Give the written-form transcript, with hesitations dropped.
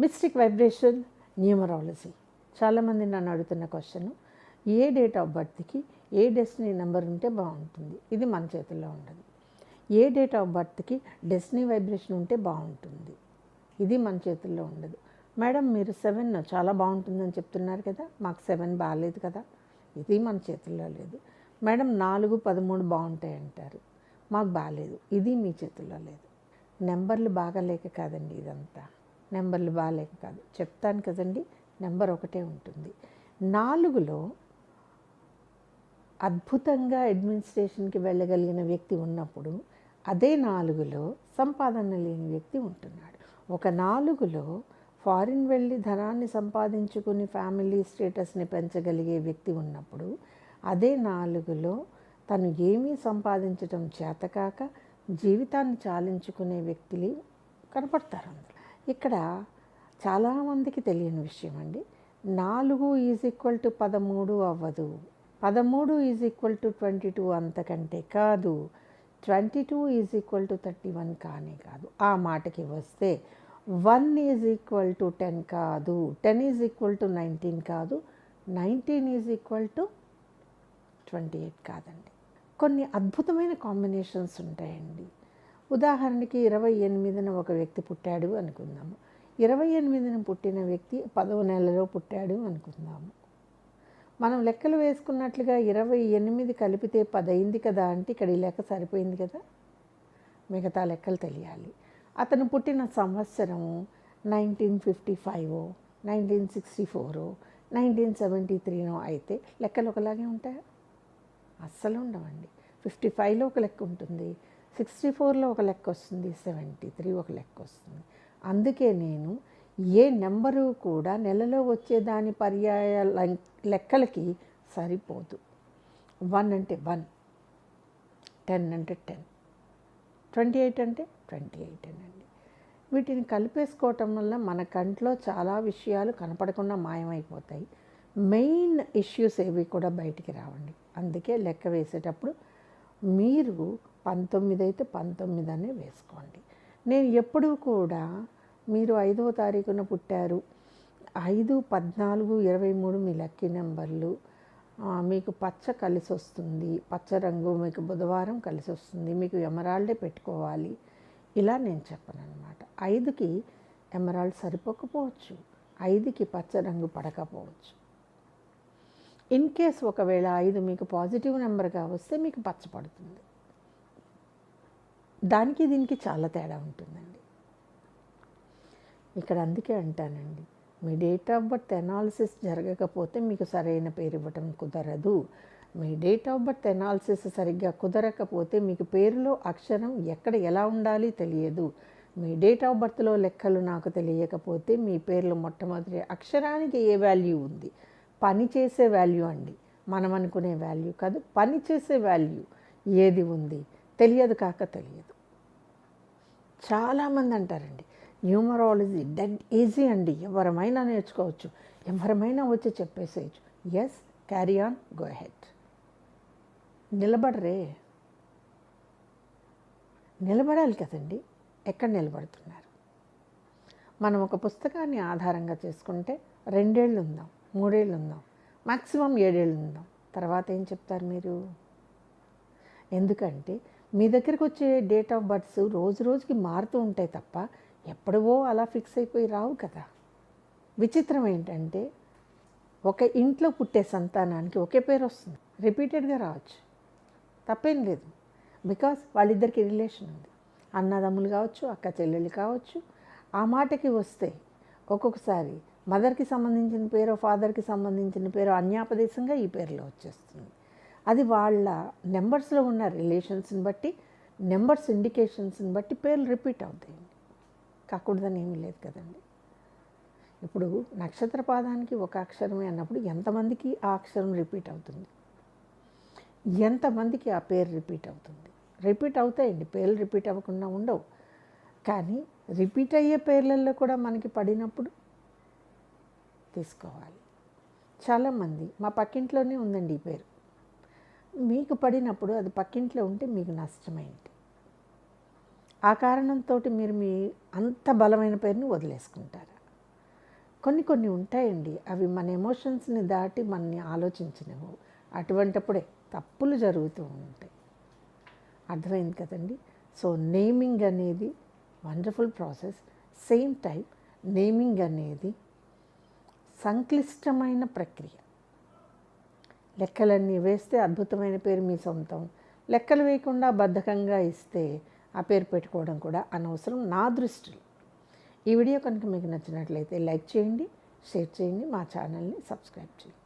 Mystic vibration numerology. చాలామంది నన్ను అడుగుతున్న క్వశ్చన్, ఏ డేట్ ఆఫ్ బర్త్కి ఏ డెస్టినీ నెంబర్ ఉంటే బాగుంటుంది? ఇది మన చేతుల్లో ఉండదు. ఏ డేట్ ఆఫ్ బర్త్కి డెస్టినీ వైబ్రేషన్ ఉంటే బాగుంటుంది? ఇది మన చేతుల్లో ఉండదు. మేడం మీరు 7 చాలా బాగుంటుందని చెప్తున్నారు కదా, మాకు 7 బాగాలేదు కదా, ఇది మన చేతుల్లో లేదు. మేడం 4, 13 బాగుంటాయి అంటారు, మాకు బాగాలేదు, ఇది మీ చేతుల్లో లేదు. నెంబర్లు బాగాలేక కాదండి, ఇదంతా నెంబర్లు బాగాలేక కాదు. చెప్తాను కదండి, నెంబర్ ఒకటే ఉంటుంది. 4లో అద్భుతంగా అడ్మినిస్ట్రేషన్కి వెళ్ళగలిగిన వ్యక్తి ఉన్నప్పుడు, అదే 4లో సంపాదన లేని వ్యక్తి ఉంటున్నాడు. ఒక 4లో ఫారిన్ వెళ్ళి ధనాన్ని సంపాదించుకుని ఫ్యామిలీ స్టేటస్ని పెంచగలిగే వ్యక్తి ఉన్నప్పుడు, అదే 4లో తను ఏమీ సంపాదించడం చేతకాక జీవితాన్ని చాలించుకునే వ్యక్తులు కనపడతారు అందులో. ఇక్కడ చాలామందికి తెలియని విషయం అండి, 4 = 13 అవ్వదు, 13 = 22 అంతకంటే కాదు, 22 = 31 కానే కాదు. ఆ మాటకి వస్తే 1 = 10 కాదు, 10 = 19 కాదు, 19 = 28 కాదండి. కొన్ని అద్భుతమైన కాంబినేషన్స్ ఉంటాయండి. ఉదాహరణకి 28న ఒక వ్యక్తి పుట్టాడు అనుకుందాము. 28న పుట్టిన వ్యక్తి 10వ నెలలో పుట్టాడు అనుకుందాము. మనం లెక్కలు వేసుకున్నట్లుగా 28 కలిపితే 10 అయింది కదా అంటే ఇక్కడ ఈ లెక్క సరిపోయింది కదా, మిగతా లెక్కలు తెలియాలి. అతను పుట్టిన సంవత్సరము 1955, 1964, 1973 అయితే లెక్కలు ఒకలాగే ఉంటాయా? అస్సలు ఉండవండి. 55లో ఒక లెక్క ఉంటుంది, 64లో ఒక లెక్క వస్తుంది, 73 ఒక లెక్క వస్తుంది. అందుకే నేను ఏ నెంబరు కూడా నెలలో వచ్చేదాని పర్యాయ లెక్కలకి సరిపోదు. 1 అంటే 1, 10 అంటే 10, 28 అంటే 28 అండి. వీటిని కలిపేసుకోవటం వల్ల మన కంట్లో చాలా విషయాలు కనపడకుండా మాయమైపోతాయి. మెయిన్ ఇష్యూస్ ఏవి కూడా బయటికి రావండి. అందుకే లెక్క వేసేటప్పుడు మీరు 19 అయితే 19 అనే వేసుకోండి. నేను ఎప్పుడూ కూడా మీరు 5వ తారీఖున పుట్టారు, 5, 14, 23 మీ లక్కీ నెంబర్లు, మీకు పచ్చ కలిసి వస్తుంది, పచ్చ రంగు మీకు బుధవారం కలిసి వస్తుంది, మీకు ఎమరాల్డే పెట్టుకోవాలి, ఇలా నేను చెప్పను అనమాట. 5కి ఎమరాల్డ్ సరిపోకపోవచ్చు, 5కి పచ్చ రంగు పడకపోవచ్చు. ఇన్ కేస్ ఒకవేళ 5 మీకు పాజిటివ్ నెంబర్గా వస్తే మీకు పచ్చ పడుతుంది. దానికి దీనికి చాలా తేడా ఉంటుందండి. ఇక్కడ అందుకే అంటానండి, మీ డేట్ ఆఫ్ బర్త్ ఎనాలిసిస్ జరగకపోతే మీకు సరైన పేరు ఇవ్వటం కుదరదు. మీ డేట్ ఆఫ్ బర్త్ ఎనాలిసిస్ సరిగ్గా కుదరకపోతే మీకు పేరులో అక్షరం ఎక్కడ ఎలా ఉండాలి తెలియదు. మీ డేట్ ఆఫ్ బర్త్లో లెక్కలు నాకు తెలియకపోతే మీ పేర్లో మొట్టమొదటి అక్షరానికి ఏ వాల్యూ ఉంది, పని చేసే వాల్యూ అండి, మనం అనుకునే వాల్యూ కాదు, పని చేసే వాల్యూ ఏది ఉంది తెలియదు కాక తెలియదు. చాలామంది అంటారండి న్యూమరాలజీ డెడ్ ఈజీ అండి, ఎవరమైనా నేర్చుకోవచ్చు, ఎవరమైనా వచ్చి చెప్పేసేయచ్చు. Yes, carry on, go ahead. నిలబడరే, నిలబడాలి కదండి. ఎక్కడ నిలబడుతున్నారు? మనం ఒక పుస్తకాన్ని ఆధారంగా చేసుకుంటే 2 ఏళ్ళు ఉందాం, 3 ఏళ్ళు ఉందాం, మ్యాక్సిమం 7 ఏళ్ళు ఉందాం, తర్వాత ఏం చెప్తారు మీరు? ఎందుకంటే మీ దగ్గరికి వచ్చే డేట్ ఆఫ్ బర్త్స్ రోజు రోజుకి మారుతూ ఉంటాయి తప్ప ఎప్పుడవో అలా ఫిక్స్ అయిపోయి రావు కదా. విచిత్రం ఏంటంటే ఒక ఇంట్లో పుట్టే సంతానానికి ఒకే పేరు వస్తుంది, రిపీటెడ్గా రావచ్చు, తప్పేం లేదు. బికాస్ వాళ్ళిద్దరికి రిలేషన్ ఉంది, అన్నదమ్ములు కావచ్చు, అక్క చెల్లెళ్ళు కావచ్చు. ఆ మాటకి వస్తే ఒక్కొక్కసారి మదర్కి సంబంధించిన పేరు, ఫాదర్కి సంబంధించిన పేరు అన్యాపదేశంగా ఈ పేరులో వచ్చేస్తుంది. అది వాళ్ళ నెంబర్స్లో ఉన్న రిలేషన్స్ని బట్టి, నెంబర్స్ ఇండికేషన్స్ని బట్టి పేర్లు రిపీట్ అవుతాయండి. కాకూడదని ఏమీ లేదు కదండి. ఇప్పుడు నక్షత్ర పాదానికి ఒక అక్షరమే అన్నప్పుడు ఎంతమందికి ఆ అక్షరం రిపీట్ అవుతుంది, ఎంతమందికి ఆ పేరు రిపీట్ అవుతుంది? రిపీట్ అవుతాయండి, పేర్లు రిపీట్ అవ్వకుండా ఉండవు. కానీ రిపీట్ అయ్యే పేర్లలో కూడా మనకి పడినప్పుడు తీసుకోవాలి. చాలామంది మా పక్కింట్లోనే ఉందండి ఈ పేరు, మీకు పడినప్పుడు అది పక్కింట్లో ఉంటే మీకు నష్టమైంది. ఆ కారణంతో మీరు మీ అంత బలమైన పేరుని వదిలేసుకుంటారు. కొన్ని కొన్ని ఉంటాయండి, అవి మన ఎమోషన్స్ని దాటి మనని ఆలోచించనివ్వు. అటువంటప్పుడే తప్పులు జరుగుతూ ఉంటాయి. అర్థమైంది కదండి. సో నేమింగ్ అనేది wonderful process. Same time naming అనేది సంక్లిష్టమైన ప్రక్రియ. లెక్కలన్నీ వేస్తే అద్భుతమైన పేరు మీ సొంతం. లెక్కలు వేయకుండా బద్ధకంగా ఇస్తే ఆ పేరు పెట్టుకోవడం కూడా అనవసరం నా దృష్టిలో. ఈ వీడియో కనుక మీకు నచ్చినట్లయితే లైక్ చేయండి, షేర్ చేయండి, మా ఛానల్ని సబ్స్క్రైబ్ చేయండి.